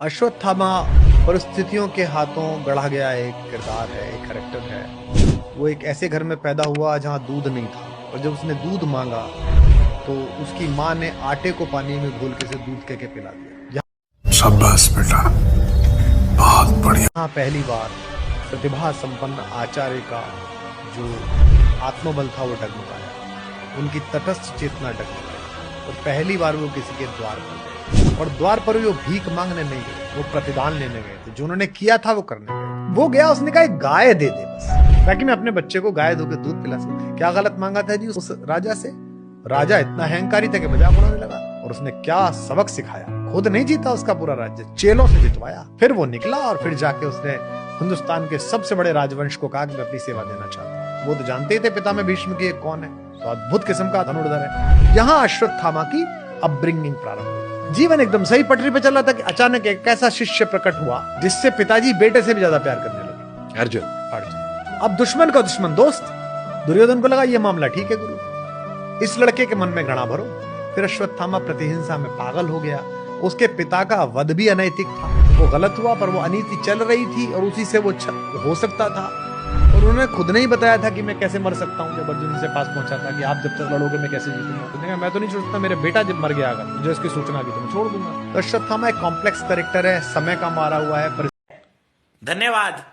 अश्वत्थामा परिस्थितियों के हाथों गढ़ा गया एक किरदार है, एक कैरेक्टर है। वो एक ऐसे घर में पैदा हुआ जहाँ दूध नहीं था, और जब उसने दूध मांगा तो उसकी माँ ने आटे को पानी में घोल के से दूध के पिला दिया। शाबाश बेटा, बहुत बढ़िया। यहाँ पहली बार प्रतिभा संपन्न आचार्य का जो आत्मबल था वो डगमगाया, उनकी तटस्थ चेतना डगमगाई, और पहली बार वो किसी के द्वार पर गए। और द्वार पर वो भीख मांगने नहीं गए, वो प्रतिदान लेने गए थे। जो उन्होंने किया था वो करने गए। वो गया, उसने कहा एक गाय दे दे बस, ताकि मैं अपने बच्चे को गाय धोकर दूध पिला सकूं। क्या गलत मांगा था जी उस राजा से? राजा इतना अहंकारी था कि मजाक उड़ाने लगा। और उसने क्या सबक सिखाया, खुद नहीं जीता उसका पूरा राज्य, चेलों से जितवाया। फिर वो निकला और फिर जाके उसने हिंदुस्तान के सबसे बड़े राजवंश को कहा कि मैं अपनी सेवा देना चाहता हूँ। वो तो जानते ही थे पिता में भीष्म की कौन है, तो अद्भुत किस्म का धनुर्धर है। यहाँ अश्वत्थामा की अपब्रिंगिंग प्रारंभ हुई। जीवन एकदम सही पटरी पे चल रहा था कि अचानक एक ऐसा शिष्य प्रकट हुआ जिससे पिताजी बेटे से भी ज्यादा प्यार करने लगे। अर्जुन। अब दुश्मन का दुश्मन दोस्त। दुर्योधन को लगा ये मामला ठीक है गुरु, इस लड़के के मन में घृणा भरो। फिर अश्वत्थामा प्रतिहिंसा में पागल हो गया। उसके पिता का वध भी अनैतिक था, वो गलत हुआ, पर वो अनीति चल रही थी और उसी से वो हो सकता था। और उन्होंने खुद ने ही बताया था कि मैं कैसे मर सकता हूँ। जब अर्जुन से पास पहुंचा था कि आप जब तक लड़ोगे मैं कैसे जीतूंगा, तो कहा मैं तो नहीं छोड़ सकता, मेरे बेटा जब मर गया अगर मुझे इसकी सूचना दी तो मैं छोड़ दूंगा। तो अश्वत्थामा एक कॉम्प्लेक्स कैरेक्टर है, समय का मारा हुआ है। धन्यवाद।